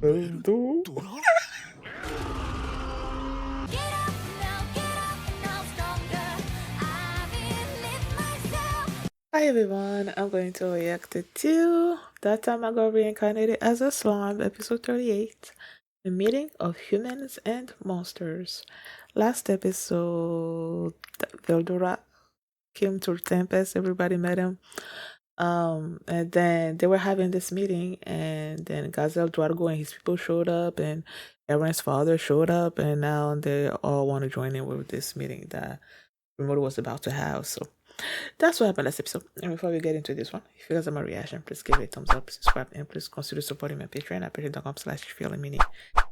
Do. Hi everyone, I'm going to react to That Time I Got Reincarnated as a Slime, episode 38, The Meeting of Humans and Monsters. Last episode, Velodra came to Tempest, everybody met him. And then they were having this meeting, and then Gazel, Duargo, and his people showed up, and Aaron's father showed up, and now they all want to join in with this meeting that Rimuru was about to have. So that's what happened last episode. And before we get into this one, if you guys have my reaction, please give it a thumbs up, subscribe, and please consider supporting my Patreon at patreon.com/feelingmini.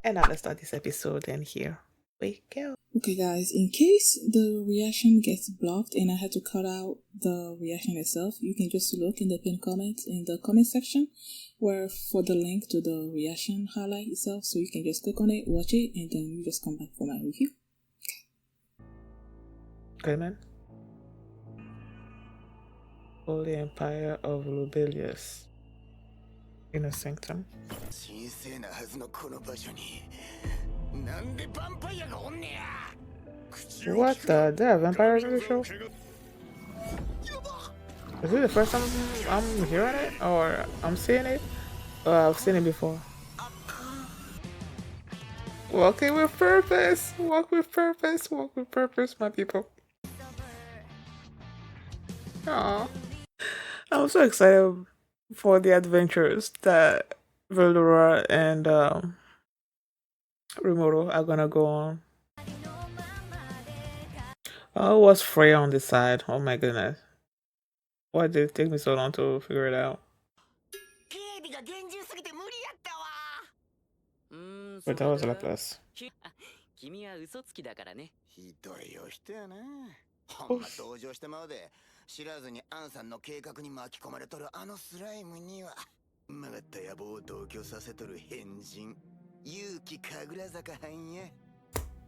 And now let's start this episode, and here we go. Okay guys, in case the reaction gets blocked and I had to cut out the reaction itself, you can just look in the pinned comment in the comment section where for the link to the reaction highlight itself, so you can just click on it, watch it, and then you just come back for my review. Okay, man. Holy Empire of Lubelius in a sanctum. What the? There are vampires in the show? Is it the first time I'm hearing it? Or I'm seeing it? Or I've seen it before? Walking with purpose! Walk with purpose! Walk with purpose, my people. Aww. I'm so excited for the adventures that Velodra and Rimuru are gonna go on. Oh, it was Freya on this side. Oh my goodness. Why did it take me so long to figure it out? But that was Laplace. Oh. 知らずにアンさんの計画に巻き込まれとるあのスライムには曲がった野望を同居させとる変人勇気神楽坂藩や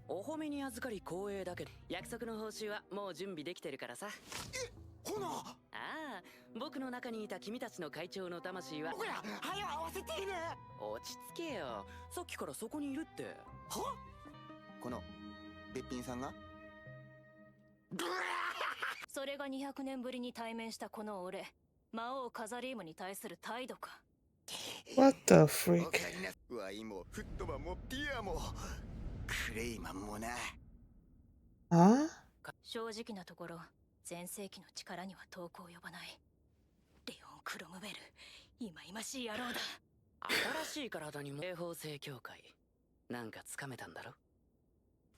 お褒めに預かり光栄だけど約束の報酬はもう準備できてるからさほなああ僕の中にいた君たちの会長の魂はほら早合わせている落ち着けよさっきからそこにいるってはこのべっぴんさんがそれが200年ぶりに対面したこの俺、魔王カザリームに対する態度か。What the freak? ワイもフットマンもピアもクレイマンもな。あ？正直なところ、全盛期の力には遠く及ばない。レオン・クロムウェル、忌々しい野郎だ。新しい体にも霊峰聖教会なんかつかめたんだろ。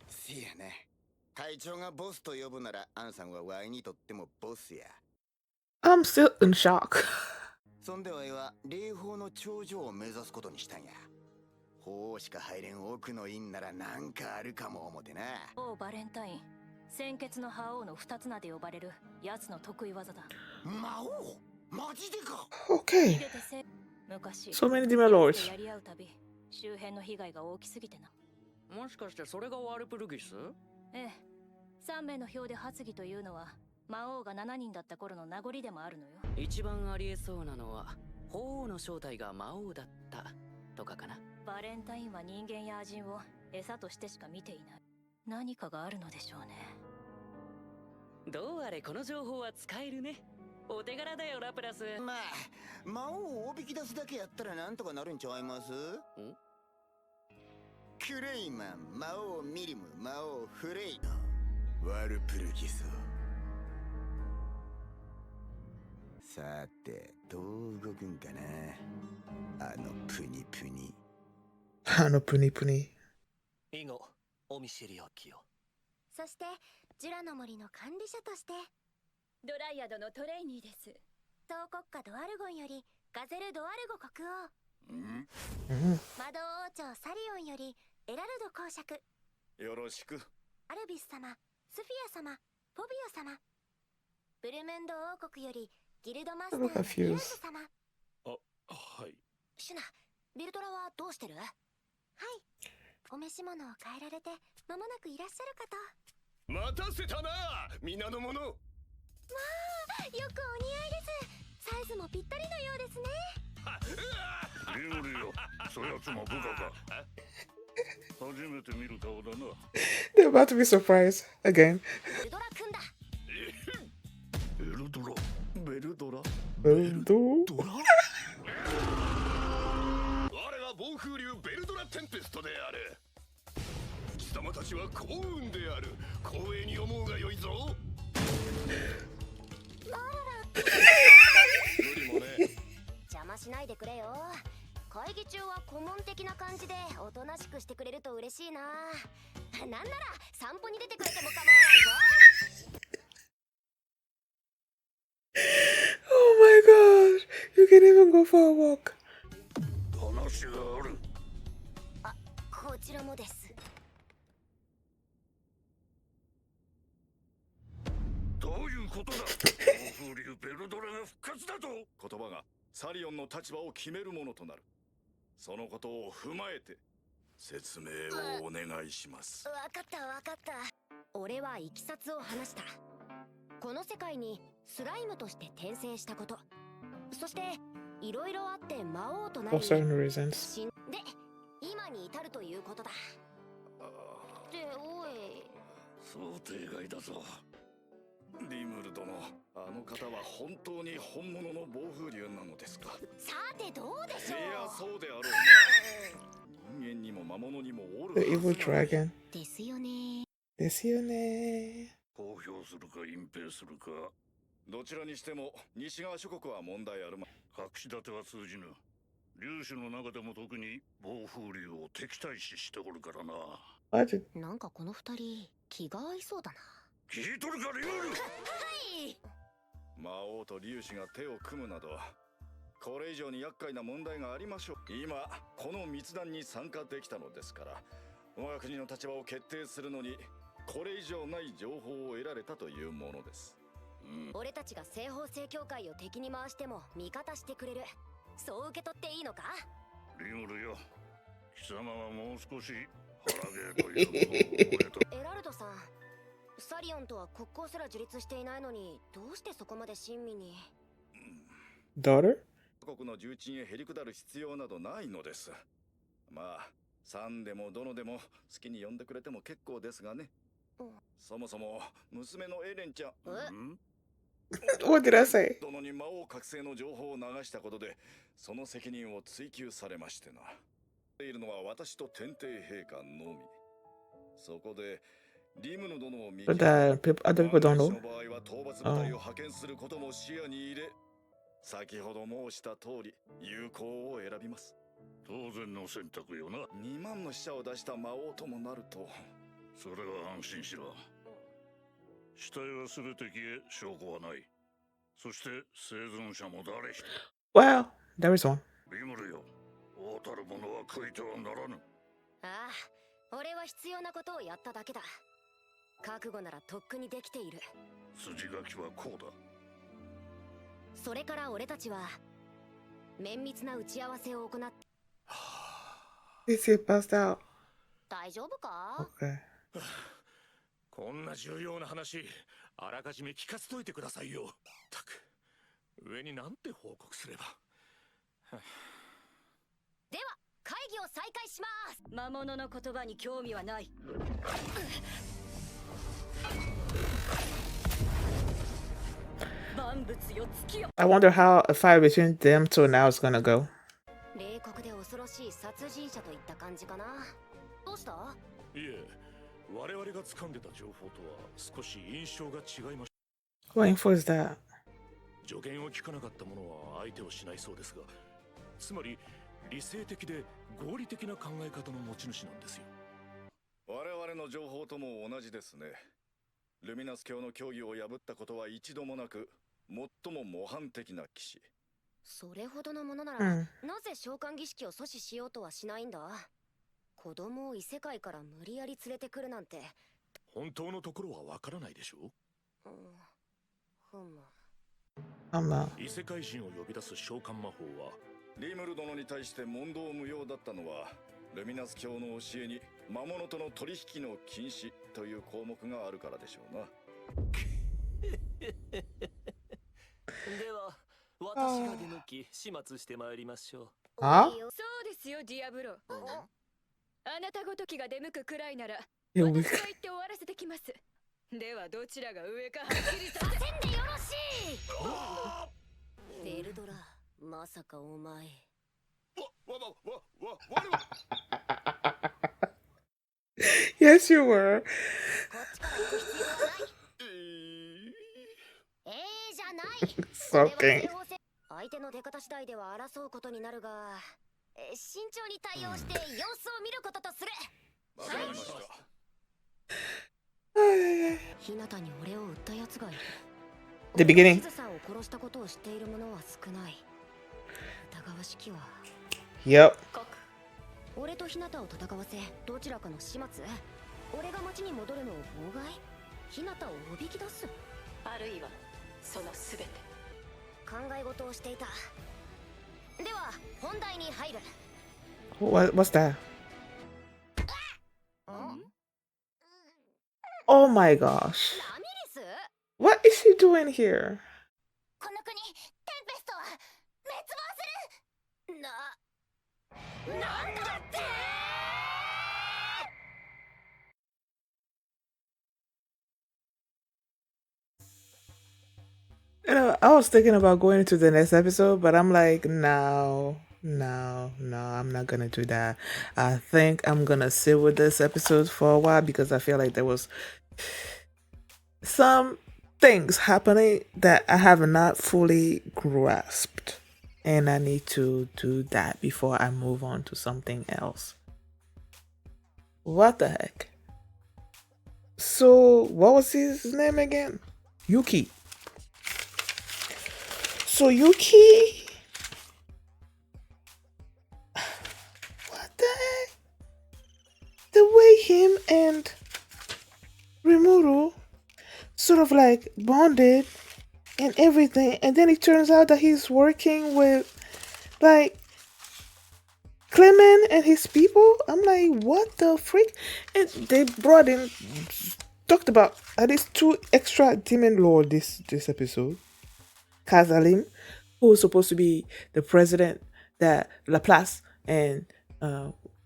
せやね。 会長がボスと呼ぶなら、アンさんはワイにとってもボスや。I'm still in shock. そんでワイは霊峰の頂上を目指すことにしたんや。法王しか入れん奥の院ならなんかあるかも思てな。王バレンタイン、鮮血の覇王の二つ名で呼ばれる奴の得意技だ。魔王？マジでか？ Okay. 昔、 So many demon lords. やり合うたび、周辺の被害が大きすぎてな。もしかしてそれがワルプルギス？ ええ、3名の表で発議というのは魔王が7人だった頃の名残でもあるのよ。一番ありえそうなのは法王の正体が魔王だったとかかな。バレンタインは人間やアジンを餌としてしか見ていない。何かがあるのでしょうね。どうあれこの情報は使えるね。お手柄だよラプラス。まあ魔王をおびき出すだけやったらなんとかなるんちゃいます？クレイマン、魔王ミリム、魔王フレイのワルプルギス。さて、どう動くんかな。あのプニプニ。あのプニプニ。以後、お見知りおきを。そして、ジュラの森の管理者として、ドライアドのトレイニーです。総国家ドワルゴンよりガゼル・ドワルゴ国王。魔導王朝サリオンよりエラルド公爵。よろしく。アルビス様、スフィア様、フォビオ様。ブルムンド王国よりギルドマスターのビルズ様。あ、はい。シュナ、ビルトラはどうしてる？はい。お召し物を変えられて間もなくいらっしゃるかと。待たせたな、皆の者。まあ、よくお似合いです。サイズもぴったりのようですね。レオレオ、They're about to be surprised again. ベルドラ君だ。ベルドラベルドラ Velodra? ドラ我が暴風竜ベルドラテンペストである。貴様たちは幸運である。光栄に思うがよいぞ。無理もね。邪魔しないでくれよ。会議中は顧問的な感じでおとなしくしてくれると嬉しいな。なんなら散歩に出てくれても構わないぞ。Oh my gosh! You can even go for a walk. 話がある。あ、こちらもです。どういうことだ。暴風竜ベルドラが復活だと。言葉がサリオンの立場を決めるものとなる。そのことを踏まえて説明をお願いします。わかったわかった。俺はいきさつを話した。この世界にスライムとして転生したこと、そしていろいろあって魔王となり For certain reasons. 死んで今に至るということだ。っておい、想定外だぞ。リムル殿、あの方は本当に本物の暴風竜なのですか。さてどうでしょいや、う。そうであろうな。人間にも魔物にもお The る evil はずがない。 dragon. ですよね。ですよね。公表するか隠蔽するか、どちらにしても西側諸国は問題あるま。隠し立ては通じぬ。竜種の中でも特に暴風竜を敵対視しておるからな。What? なんかこの二人気が合いそうだな。聞いとるかリムル。はい。魔王と竜種が手を組むなど、これ以上に厄介な問題がありましょう。今この密談に参加できたのですから、我が国の立場を決定するのにこれ以上ない情報を得られたというものです。俺たちが西方聖教会を敵に回しても味方してくれる、そう受け取っていいのか。リムルよ、貴様はもう少し腹毛というものを俺と。エラルドさん、サリオンとは国交すら樹立していないのにどうしてそこまで親身に。Daughter? 各国の重鎮へへり下る必要などないのです。まあサンでもどのでも好きに呼んでくれても結構ですがね。そもそも娘のエレンちゃん、What did I say? 殿に魔王覚醒の情報を流したことでその責任を追及されましてな。いるのは私と天帝陛下のみ。そこでリムヌ殿を見 But other people don't そ know. の場合は討伐部隊を派遣することも視野に入れ、先ほど申した通り有効を選びます。当然の選択よな。2万の死者を出した魔王ともなると。それは安心しろ。死体は全て消え、証拠はない。そして生存者も誰一人。 Well, there is one. リムルよ、王たる者は悔いてはならぬ。ああ、俺は必要なことをやっただけだ。覚悟ならとっくにできている。筋書きはこうだ。それから俺たちは綿密な打ち合わせを行って。 Is he passed out? 大丈夫か。 Okay. こんな重要な話、あらかじめ聞かせといてくださいよ。たく、上になんて報告すれば。では会議を再開します。魔物の言葉に興味はない。万物よ、月よ。 I wonder how a fight between them two now is gonna go. 冷酷で恐ろしい殺人者といった感じかな。どうした。いえ、我々が掴んでた情報とは少し印象が違いまし What info is that? た。助言を聞かなかった者は相手をしないそうですが、つまり理性的で合理的な考え方の持ち主なんですよ。我々の情報とも同じですね。ルミナス教の教義を破ったことは一度もなく、最も模範的な騎士。それほどのものなら、うんなぜ召喚儀式を阻止しようとはしないんだ。子供を異世界から無理やり連れてくるなんて。本当のところはわからないでしょう。ふむ。I'm not. 異世界人を呼び出す召喚魔法はリムル殿に対して問答無用だったのは、ルミナス教の教えに魔物との取引の禁止という項目があるからでしょうな。では私が出抜き始末してまいりましょう。Huh? そうですよ、ディアブロ。あなたごときが出向くくらいなら、 Yeah, 私が言って終わらせてきます。ではどちらが上かはっきりさせんでよろしい。ベルドラ、まさかお前。Yes, you were. こっちから行く必要はない。じゃない。 Something. 相手の出方次第では争うことになるが、慎重に対応して様子を見ることとする。わかりました。日向に俺を撃ったやつがいる。 The beginning. 静さんを殺したことを知っている者は少ない。疑わしきは Yep. 俺と日向を戦わせ、どちらかの始末。俺が町に戻るのを妨害。日向をおびき出す。あるいはそのすべて。考え事をしていた。では本題に入る。 What's that? Oh my gosh. ラミリス？ What is she doing here? この国、テンペストは滅亡する。なんだって。 You know, I was thinking about going into the next episode, but I'm like, no, I'm not gonna do that. I think I'm gonna sit with this episode for a while because I feel like there was some things happening that I have not fully grasped, and I need to do that before I move on to something else. What the heck? So, what was his name again? Yuuki. So Yuuki, what the heck? The way him and Rimuru sort of like bonded and everything, and then it turns out that he's working with like Clement and his people. I'm like, what the freak? And they brought in, talked about at least 2 extra demon lord this episode. Gazel, who was supposed to be the president that Laplace and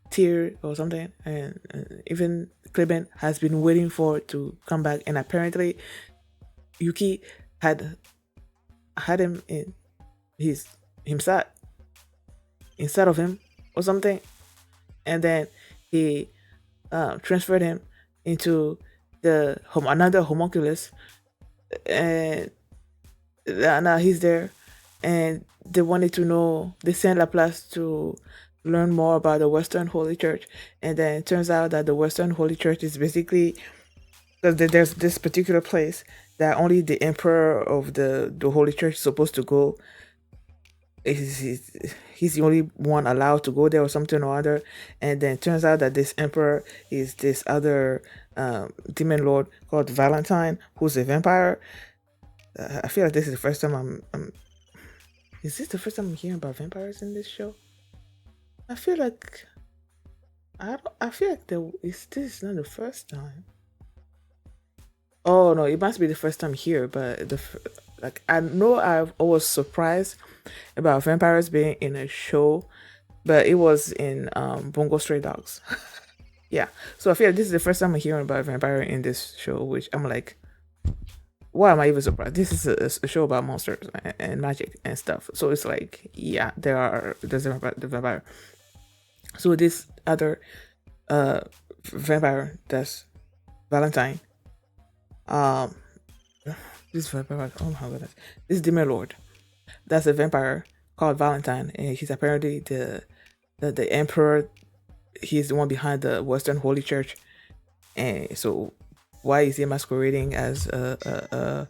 Tyr or something, and even Clement has been waiting for to come back, and apparently Yuuki had him in himself inside of him or something, and then he transferred him into another homunculus, and now he's there, and they wanted to know. They sent Laplace to learn more about the Western Holy Church, and then it turns out that the Western Holy Church is basically because there's this particular place that only the emperor of the Holy Church is supposed to go. He's the only one allowed to go there or something or other, and then it turns out that this emperor is this other demon lord called Valentine, who's a vampire. I feel like this is the first time is this the first time I'm hearing about vampires in this show? I feel like this is not the first time. Oh no, it must be the first time here, but I know I was surprised about vampires being in a show, but it was in Bungo Stray Dogs. Yeah, so I feel like this is the first time I'm hearing about vampire in this show, which I'm like, why am I even surprised? This is a show about monsters and magic and stuff. So it's like, yeah, there's a vampire. So this other vampire, that's Valentine. This vampire, oh my goodness. This demon lord, that's a vampire called Valentine, and he's apparently the emperor. He's the one behind the Western Holy Church. And so why is he masquerading as a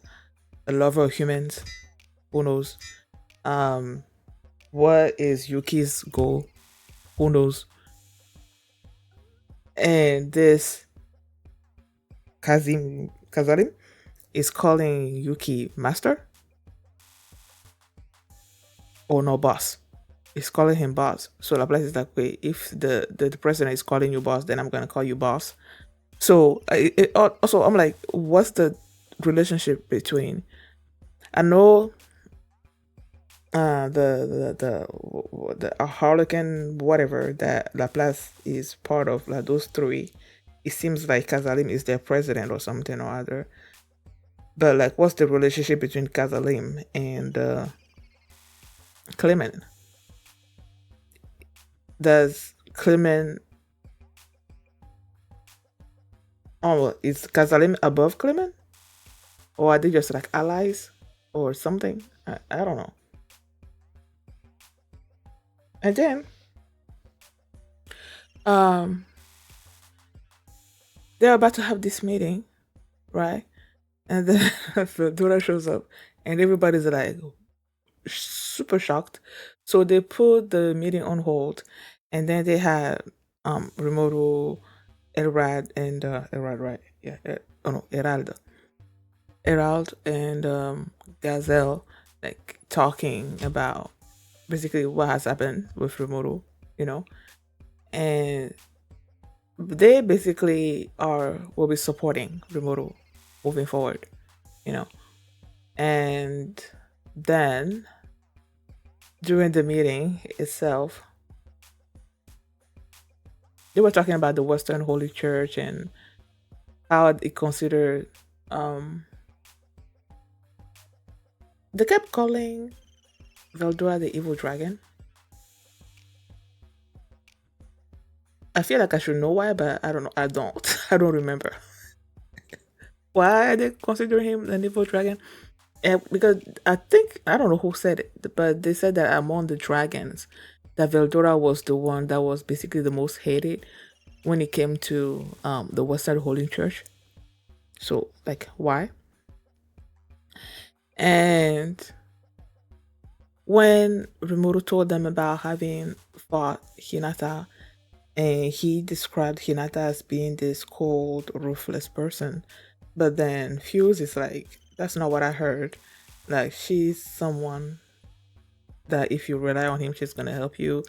lover of humans? Who knows? What is Yuki's goal? Who knows? And this Gazel is calling Yuuki master? Or no, boss. He's calling him boss. So Laplace is like, wait, if the president is calling you boss, then I'm gonna call you boss. So also I'm like, what's the relationship between? I know the Harlequin whatever that Laplace is part of, like those three, it seems like Casalim is their president or something or other. But like, what's the relationship between Casalim and Clement? Does Clement, oh, is Casalim above Clement, or are they just like allies or something? I don't know. And then um they're about to have this meeting, right? And then Velodra shows up, and everybody's like super shocked. So they put the meeting on hold, and then they had Rimuru, Erald, and Erald, right? Yeah. Oh no, Erald and Gazel, like talking about basically what has happened with Rimuru, you know, and they basically will be supporting Rimuru moving forward, you know. And then during the meeting itself, they were talking about the Western Holy Church and how it considered. They kept calling Velodra the evil dragon. I feel like I should know why, but I don't know. I don't. I don't remember. Why are they considering him an evil dragon? Because I think I don't know who said it, but they said that among the dragons, that Velodra was the one that was basically the most hated when it came to the Western Holy Church. So like, why? And when Rimuru told them about having fought Hinata, and he described Hinata as being this cold, ruthless person, but then Fuse is like, that's not what I heard. Like, she's someone that if you rely on him, she's gonna help you.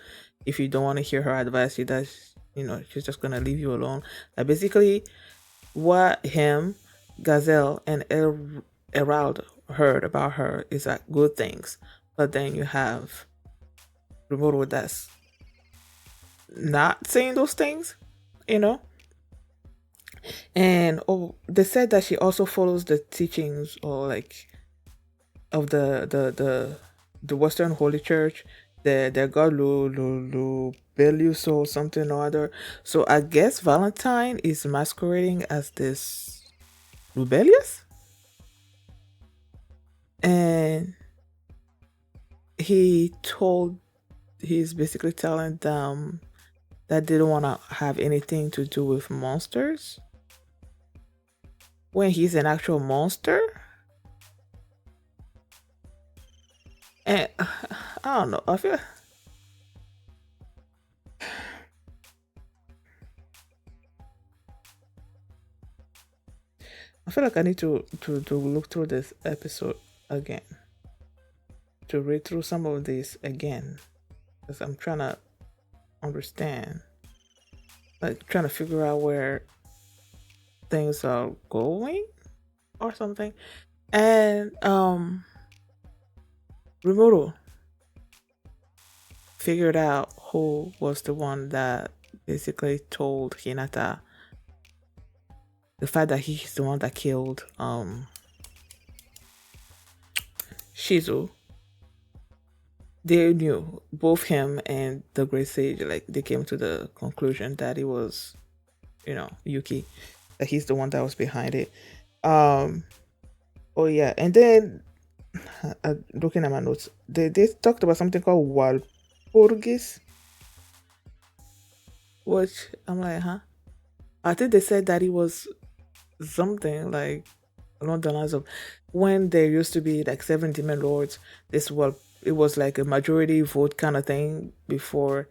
If you don't want to hear her advice, she does. She's just gonna leave you alone. Like, basically, what him, Gazel, and Erald heard about her is like good things, but then you have Rimuru that's not saying those things, you know. And they said that she also follows the teachings or like of the Western Holy Church, their god Lubelius or something or other. So I guess Valentine is masquerading as this Lubelius, and he's basically telling them that they don't want to have anything to do with monsters when he's an actual monster. And I don't know. I feel like I need to look through this episode again, to read through some of this again, because I'm trying to understand, like trying to figure out where things are going or something. And Rimuru figured out who was the one that basically told Hinata the fact that he's the one that killed Shizu. They knew, both him and the Great Sage, like they came to the conclusion that it was, Yuuki, that he's the one that was behind it. Oh yeah, and then looking at my notes, they talked about something called Walpurgis, which I'm like, huh? I think they said that it was something like along the lines of when there used to be like 7 demon lords. It was like a majority vote kind of thing before.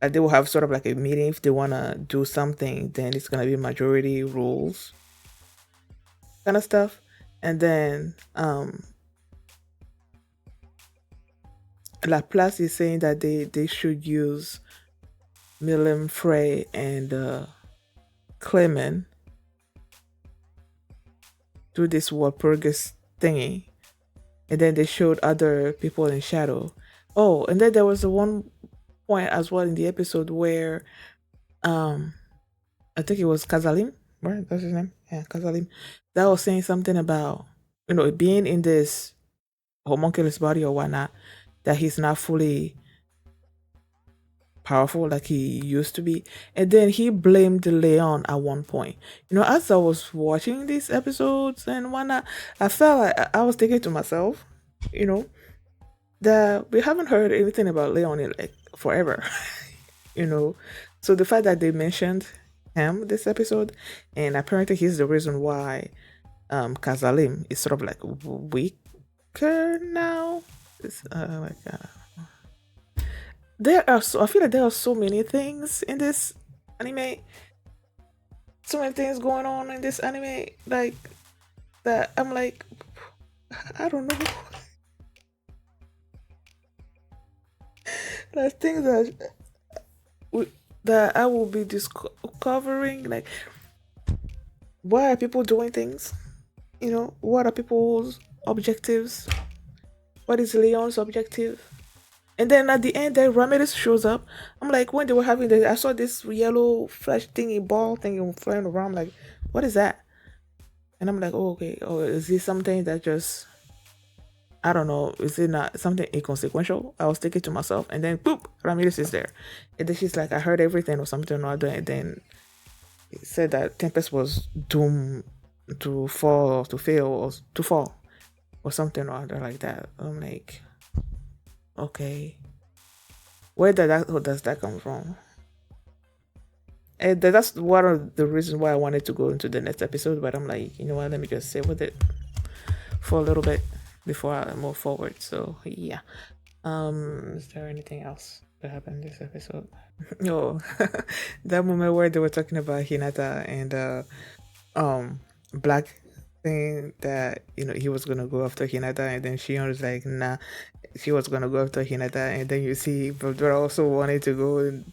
They will have sort of like a meeting if they want to do something, then it's gonna be majority rules kind of stuff. And then Laplace is saying that they should use Milim, Frey, and Clement do this Walpurgis thingy. and then they showed other people in shadow. Oh, and then there was the one point as well in the episode where um I think it was Kazalim, right? That's his name. Yeah, Kazalim. That was saying something about being in this homunculus body or whatnot, that he's not fully powerful like he used to be. And then he blamed Leon at one point. As I was watching these episodes and whatnot, I felt like I was thinking to myself, you know, that we haven't heard anything about Leon in like forever. you know. So the fact that they mentioned him this episode, and apparently he's the reason why Kazalim is sort of like weaker now. It's I feel like there are so many things in this anime, so many things going on in this anime, like that I'm like, I don't know. There's things that I will be discovering, like why are people doing things? What are people's objectives? What is Leon's objective? And then at the end, then Ramiris shows up. I'm like, when they were having I saw this yellow flash thingy ball thingy flying around. I'm like, what is that? And I'm like, oh, okay. Oh, is this something that just, I don't know, is it not something inconsequential? I was thinking to myself, and then boop, Ramiris is there. And then she's like, I heard everything or something or other. And then it said that Tempest was doomed to fall or to fail or to fall or something or other like that. I'm like, okay, where does that come from? And that's one of the reasons why I wanted to go into the next episode, but I'm like, you know what, let me just sit with it for a little bit before I move forward. So yeah. Is there anything else that happened this episode? Oh, that moment where they were talking about Hinata and Black, saying that he was gonna go after Hinata, and then Shion was like, nah, she was gonna go after Hinata, and then you see Velodra also wanted to go, and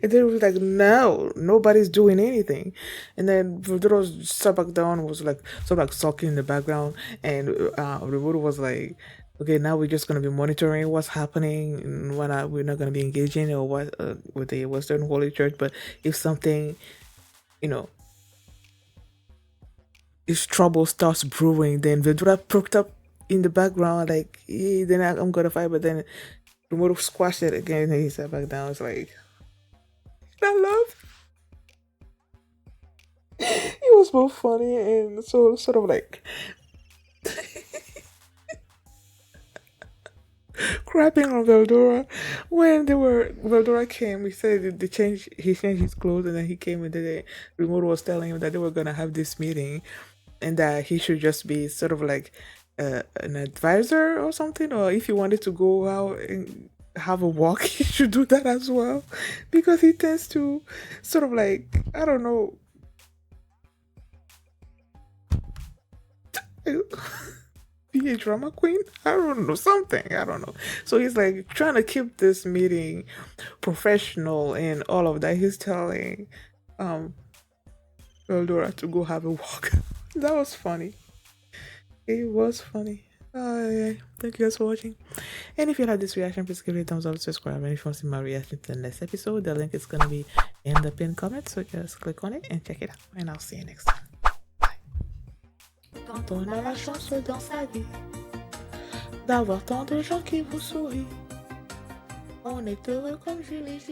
and then it was like, no, nobody's doing anything. And then Velodra sat back down, was like sort of like sulking in the background, and Rimuru was like, okay, now we're just gonna be monitoring what's happening, and we're not gonna be engaging or what with the Western Holy Church, but if something, if trouble starts brewing, then Velodra perked up in the background, like, hey, then I'm gonna fight, but then Rimuru squashed it again, and he sat back down. It's like, I love. It was both funny and so sort of like crapping on Velodra. When Velodra came, he said he changed his clothes, and then he came, and then Rimuru was telling him that they were gonna have this meeting, and that he should just be sort of like an advisor or something, or if he wanted to go out and have a walk, he should do that as well, because he tends to sort of like, I don't know, be a drama queen. I don't know, something, I don't know. So he's like trying to keep this meeting professional and all of that. He's telling Velodra to go have a walk. That was funny. It was funny. Yeah. Thank you guys for watching. And if you like this reaction, please give it a thumbs up, subscribe. And if you want to see my reaction to the next episode, the link is going to be in the pinned comment. So just click on it and check it out. And I'll see you next time. Bye. Quand on a la chance dans sa vie d'avoir tant de gens qui vous sourient, on est heureux comme Julie.